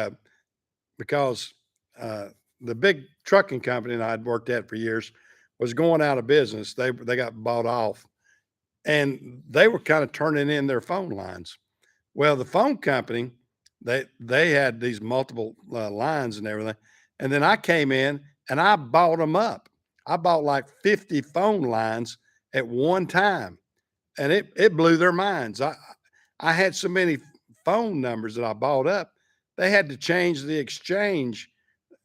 because uh, the big trucking company that I'd worked at for years was going out of business. They got bought off, and they were kind of turning in their phone lines. Well, the phone company, they had these multiple lines and everything, and then I came in and I bought them up. I bought like 50 phone lines at one time, and it blew their minds. I had so many phone numbers that I bought up, they had to change the exchange.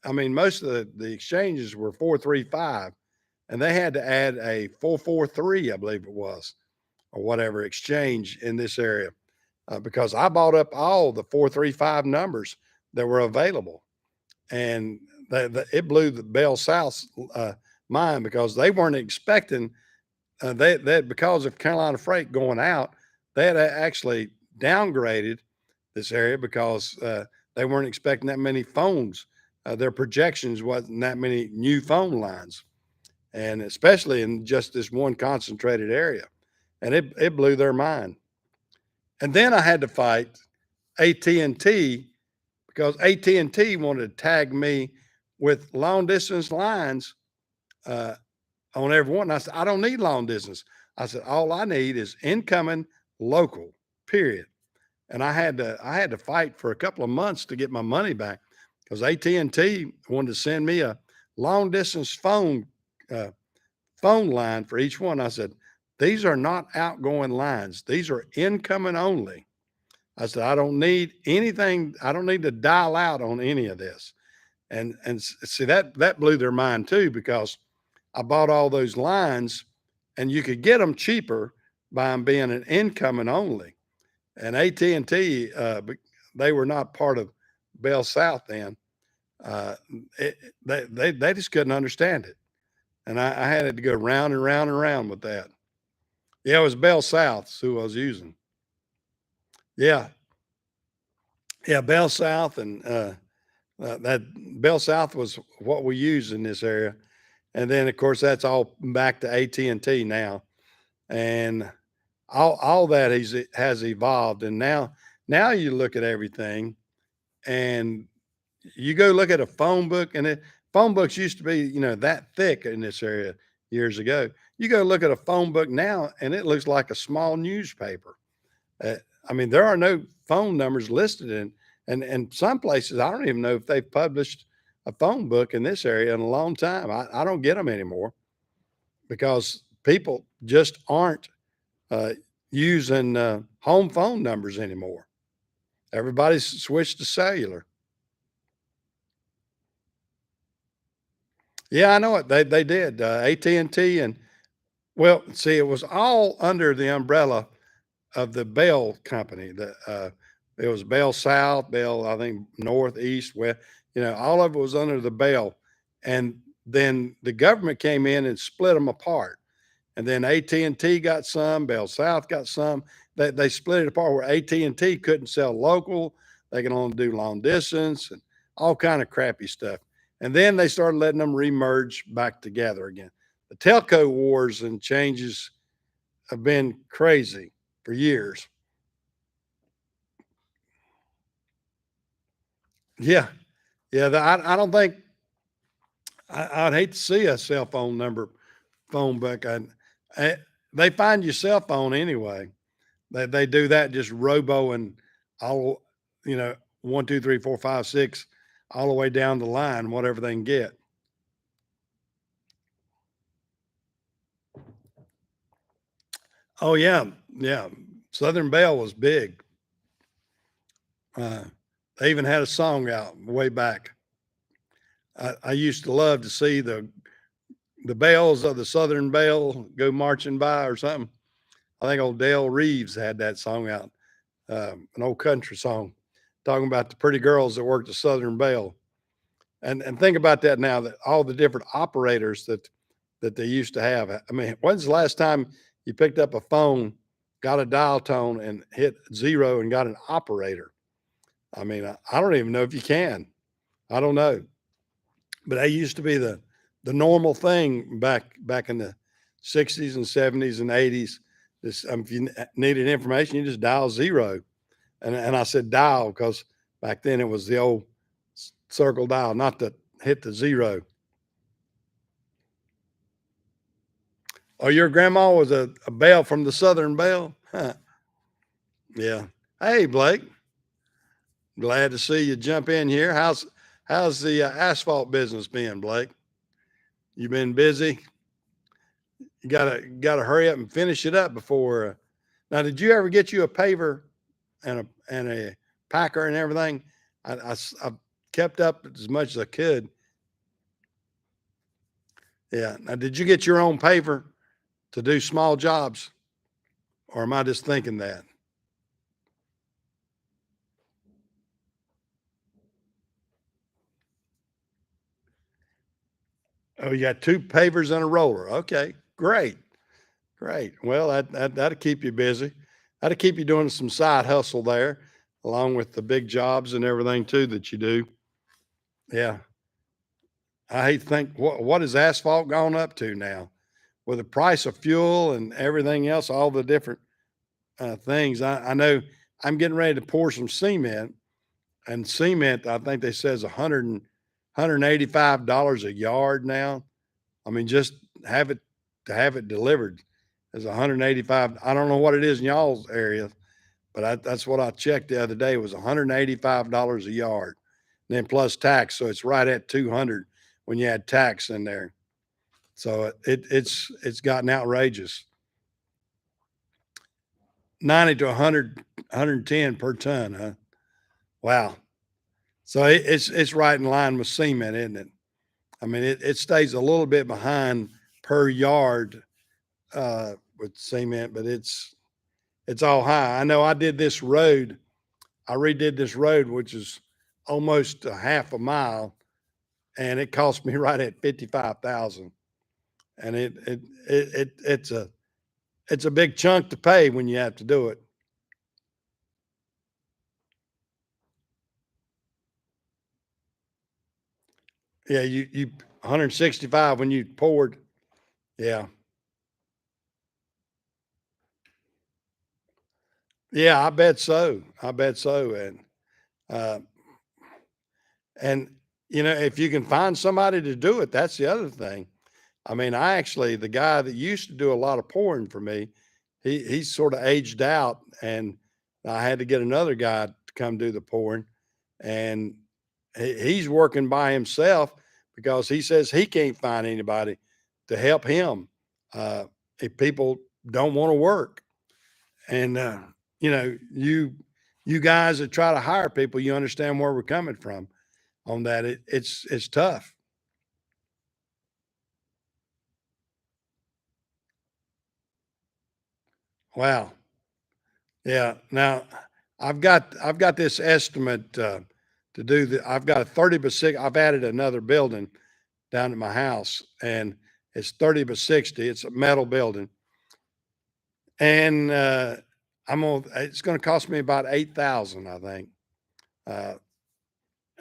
I mean, most of the exchanges were 435, and they had to add a 443, I believe it was, or whatever exchange in this area because I bought up all the 435 numbers that were available. And it blew the Bell South's mind because they weren't expecting they because of Carolina Freight going out, they had actually downgraded this area because they weren't expecting that many phones. Their projections wasn't that many new phone lines, and especially in just this one concentrated area, and it blew their mind. And then I had to fight AT&T because AT&T wanted to tag me with long distance lines uh, on every one. And I said, I don't need long distance. I said, all I need is incoming local, period. And I had to fight for a couple of months to get my money back because AT&T wanted to send me a long distance uh, phone line for each one. I said, these are not outgoing lines. These are incoming only. I said, I don't need anything. I don't need to dial out on any of this. And see that blew their mind too because I bought all those lines, and you could get them cheaper by them being an incoming only. And AT&T, they were not part of Bell South then. Uh, they just couldn't understand it, and I had to go round and round and round with that. Yeah, it was Bell South who I was using. Yeah, yeah, Bell South, and that Bell South was what we used in this area, and then of course that's all back to AT&T now, and all that has evolved, and now you look at everything, and you go look at a phone book, and phone books used to be that thick in this area years ago. You go look at a phone book now, and it looks like a small newspaper. Uh, I mean, there are no phone numbers listed in, and some places I don't even know if they've published a phone book in this area in a long time. I don't get them anymore because people just aren't uh, using home phone numbers anymore. Everybody's switched to cellular. Yeah, I know it. They did AT&T and well, see, it was all under the umbrella of the Bell company. It was Bell South, Bell, I think North, East, West. All of it was under the Bell, and then the government came in and split them apart. And then AT&T got some, Bell South got some. They split it apart where AT&T couldn't sell local. They can only do long distance and all kind of crappy stuff. And then they started letting them remerge back together again. The telco wars and changes have been crazy for years. Yeah. Yeah. I don't think I'd hate to see a cell phone number phone book. I they find your cell phone anyway. They do that just robo and all, you know, 1, 2, 3, 4, 5, 6, all the way down the line, whatever they can get. Oh yeah, yeah. Southern Belle was big. Uh, they even had a song out way back. I used to love to see the bells of the Southern Belle go marching by or something. I think old Dale Reeves had that song out, an old country song talking about the pretty girls that worked at Southern Belle. And think about that now, that all the different operators that they used to have. I mean, when's the last time you picked up a phone, got a dial tone, and hit zero and got an operator? I mean, I don't even know if you can. I don't know, but that used to be the normal thing back in the 60s and 70s and 80s. This, if you needed information, you just dial zero. And I said dial because back then it was the old circle dial, not to hit the zero. Oh, your grandma was a Belle from the Southern Belle? Huh. Yeah. Hey, Blake, glad to see you jump in here. How's the asphalt business been, Blake? You been busy? You gotta hurry up and finish it up before. Now, did you ever get you a paver and a packer and everything? I kept up as much as I could. Yeah. Now, did you get your own paver to do small jobs, or am I just thinking that? Oh, you got two pavers and a roller. Okay, great, great. Well, that'll keep you busy. That'll keep you doing some side hustle there, along with the big jobs and everything too that you do. Yeah, I hate to think what has asphalt gone up to now with the price of fuel and everything else, all the different things. I know I'm getting ready to pour some cement, and cement I think they says 185 dollars a yard now. I mean, just have it to have it delivered is 185. I don't know what it is in y'all's area, but that's what I checked the other day. It was $185 a yard, and then plus tax, so it's right at 200 when you add tax in there. So it's gotten outrageous. 90 to 100, 110 per ton, huh? Wow. So it's right in line with cement, isn't it? I mean, it stays a little bit behind per yard with cement, but it's all high. I know I did this road. I redid this road, which is almost a half a mile, and it cost me right at 55,000. And it's a big chunk to pay when you have to do it. Yeah, you 165 when you poured. Yeah, yeah, I bet so. I bet so. Uh, and if you can find somebody to do it, that's the other thing. I mean, the guy that used to do a lot of pouring for me, he's sort of aged out, and I had to get another guy to come do the pouring, and he's working by himself because he says he can't find anybody to help him. Uh, if people don't want to work, and you know, you guys that try to hire people, you understand where we're coming from on that. It's tough. Wow. Yeah. Now I've got this estimate to do the. I've got a 30 by 6. I've added another building down at my house, and it's 30 by 60. It's a metal building, and It's going to cost me about 8,000, I think. Uh,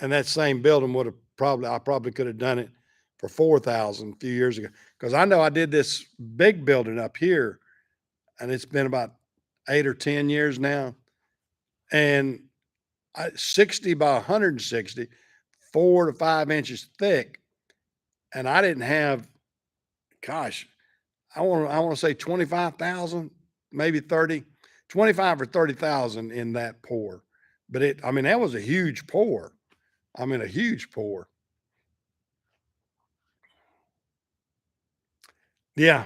and that same building would have I probably could have done it for 4,000 a few years ago because I know I did this big building up here, and it's been about 8 or 10 years now, and 60 by 160, 4 to 5 inches thick. and I didn't have, gosh, I want to say 25,000, maybe 30, 25 or 30,000 in that pour. But I mean, that was a huge pour. I mean, a huge pour. Yeah.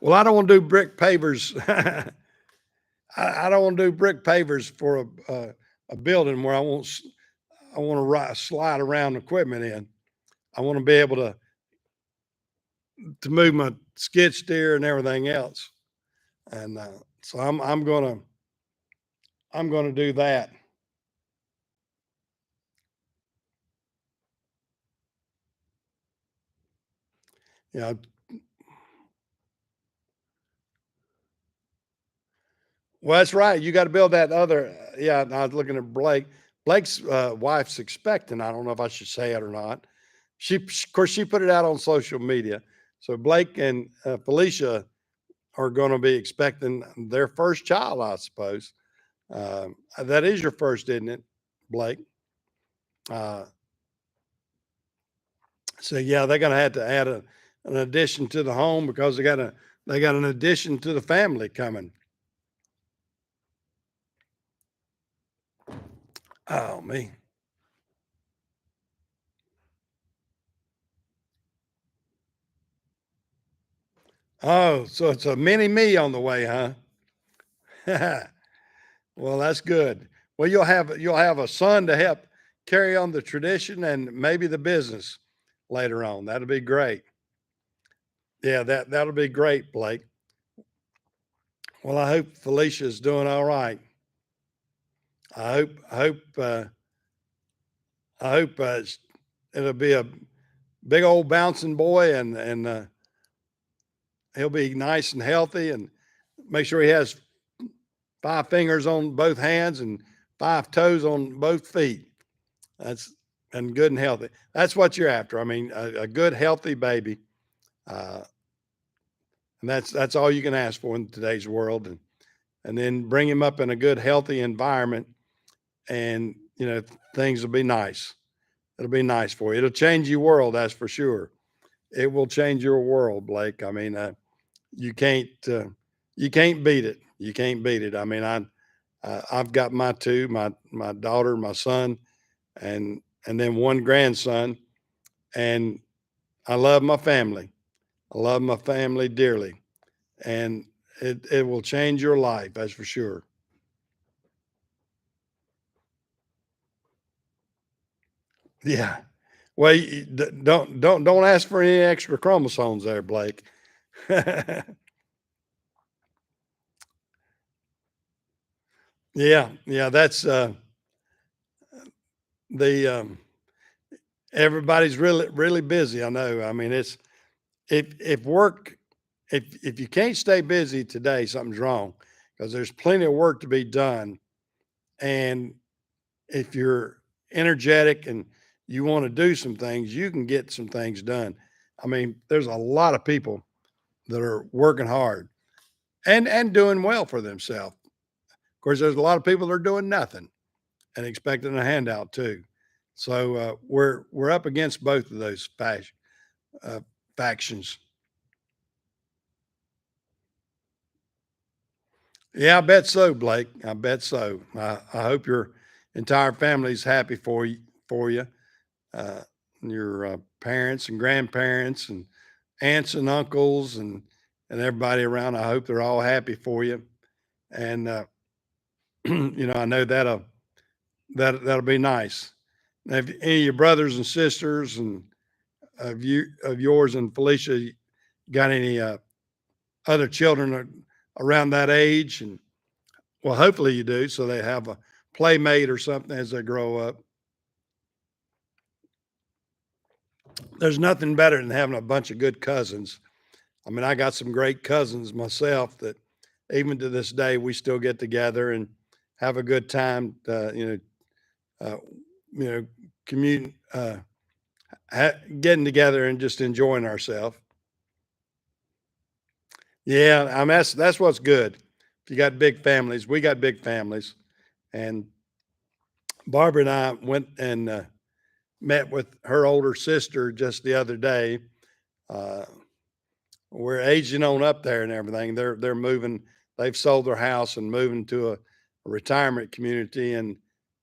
Well, I don't want to do brick pavers. I don't want to do brick pavers for a building where I want to slide around equipment in. I want to be able to move my skid steer and everything else. And so I'm gonna do that. Yeah. Well, that's right. You got to build that other. Yeah, I was looking at Blake. Blake's wife's expecting. I don't know if I should say it or not. Of course, she put it out on social media. So Blake and Felicia are going to be expecting their first child, I suppose. That is your first, isn't it, Blake? Uh, so yeah, they're going to have to add an addition to the home because they got an addition to the family coming. Oh me. Oh, so it's a mini me on the way, huh? Well, that's good. Well, you'll have a son to help carry on the tradition and maybe the business later on. That'll be great. Yeah, that'll be great, Blake. Well, I hope Felicia's doing all right. I hope it'll be a big old bouncing boy, and he'll be nice and healthy, and make sure he has 5 fingers on both hands and 5 toes on both feet. That's and good and healthy. That's what you're after. I mean, a good healthy baby, uh, and that's all you can ask for in today's world. And then bring him up in a good healthy environment, and things will be nice. It'll be nice for you. It'll change your world, that's for sure. It will change your world, Blake. I mean, you can't you can't beat it. You can't beat it. I mean, I've got my two, my daughter, my son, and then one grandson, and I love my family. I love my family dearly, and it will change your life, that's for sure. Yeah. Well, don't ask for any extra chromosomes there, Blake. Yeah, yeah, that's the everybody's really busy. I know. I mean, it's if work if you can't stay busy today, something's wrong because there's plenty of work to be done. And if you're energetic and you want to do some things, you can get some things done. I mean, there's a lot of people that are working hard and doing well for themselves. Of course, there's a lot of people that are doing nothing and expecting a handout too. So we're up against both of those uh, factions. Yeah, I bet so, Blake. I bet so. I hope your entire family's happy for you. Uh, your parents and grandparents and aunts and uncles and everybody around. I hope they're all happy for you. And I know that'll be nice. Now, if any of your brothers and sisters and of yours and Felicia got any other children around that age, and well, hopefully you do, so they have a playmate or something as they grow up. There's nothing better than having a bunch of good cousins. I mean, I got some great cousins myself that even to this day we still get together and have a good time. Uh, you know, commun getting together and just enjoying ourselves. Yeah, I mean that's what's good. If you got big families, we got big families, and Barbara and I went and met with her older sister just the other day, uh, we're aging on up there and everything. They're moving. They've sold their house and moving to a retirement community, and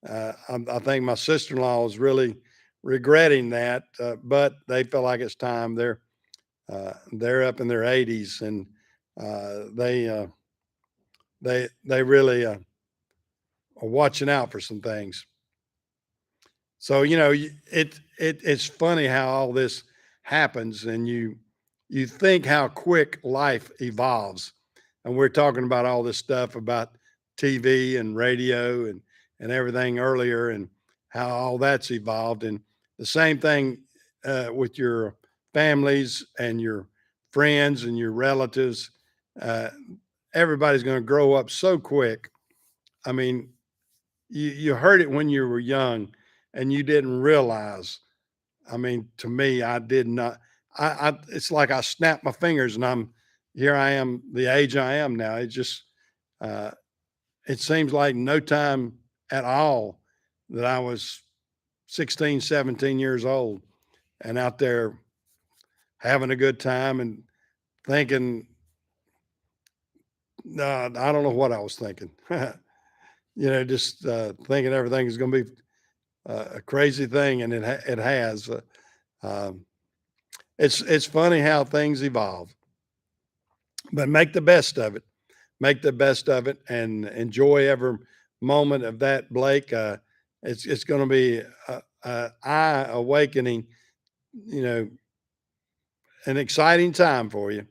I think my sister-in-law is really regretting that. But they feel like it's time. They're up in their 80s, and they really are watching out for some things. So it's funny how all this happens, and you think how quick life evolves. And we're talking about all this stuff about TV and radio and everything earlier, and how all that's evolved. And the same thing with your families and your friends and your relatives. Uh, Everybody's going to grow up so quick. I mean, you heard it when you were young and you didn't realize. I mean, to me, I did not. It's like I snapped my fingers and here I am, the age I am now. Uh, it seems like no time at all that I was 16, 17 years old and out there having a good time and thinking, no, I don't know what I was thinking. Just thinking everything is going to be a crazy thing, and it has. Um, it's funny how things evolve, but make the best of it. Make the best of it and enjoy every moment of that, Blake. It's going to be a eye awakening, you know, an exciting time for you,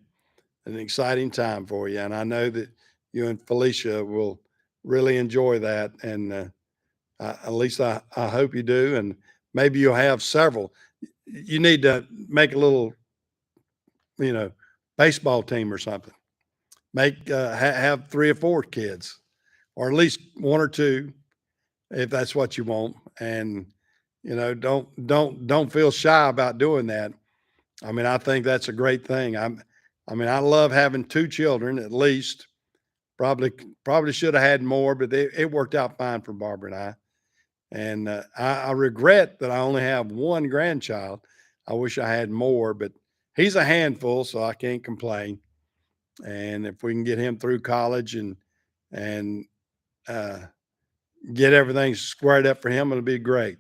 an exciting time for you. And I know that you and Felicia will really enjoy that. And at least I hope you do. And maybe you'll have several. You need to make a little, you know, baseball team or something. Have 3 or 4 kids, or at least 1 or 2, if that's what you want. And don't feel shy about doing that. I mean, I think that's a great thing. I mean, I love having 2 children at least. Probably should have had more, but it worked out fine for Barbara and I. And I regret that I only have 1 grandchild. I wish I had more, but he's a handful, so I can't complain. And if we can get him through college and uh, get everything squared up for him, it'll be great.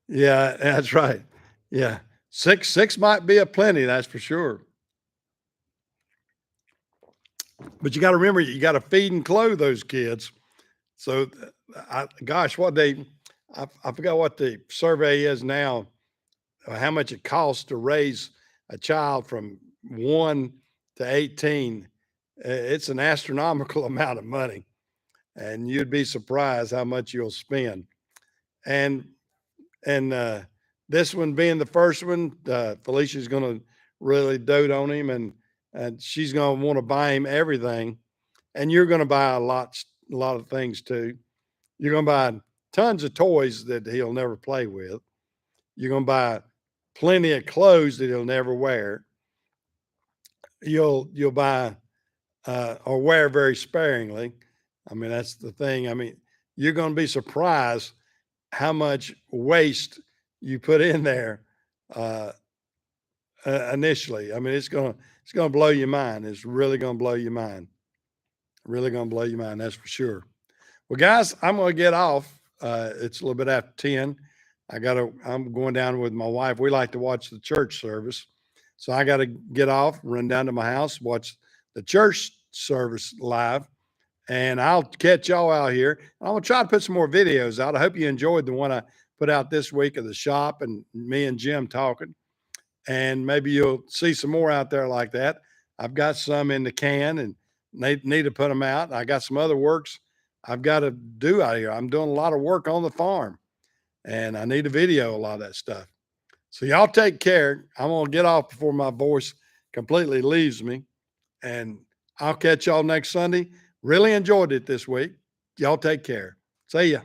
Yeah, that's right. Yeah, six might be a plenty, that's for sure. But you got to remember, you got to feed and clothe those kids. So, gosh, I forgot what the survey is now, how much it costs to raise a child from 1 to 18. It's an astronomical amount of money, and you'd be surprised how much you'll spend. And and this one being the first one, Felicia's going to really dote on him, and she's going to want to buy him everything, and you're going to buy a lot of things too. You're going to buy tons of toys that he'll never play with. You're going to buy plenty of clothes that he'll never wear. You'll buy or wear very sparingly. I mean, that's the thing. I mean, you're going to be surprised how much waste you put in there uh, initially. I mean, it's gonna blow your mind. It's really gonna blow your mind. Really gonna blow your mind. That's for sure. Well, guys, I'm gonna get off. It's a little bit after 10. I'm going down with my wife. We like to watch the church service. So I got to get off, run down to my house, watch the church service live, and I'll catch y'all out here. I'm gonna try to put some more videos out. I hope you enjoyed the one I put out this week of the shop and me and Jim talking. And maybe you'll see some more out there like that. I've got some in the can and need to put them out. I got some other works I've got to do out here. I'm doing a lot of work on the farm, and I need to video a lot of that stuff. So y'all take care. I'm gonna get off before my voice completely leaves me, and I'll catch y'all next Sunday. Really enjoyed it this week. Y'all take care. See ya.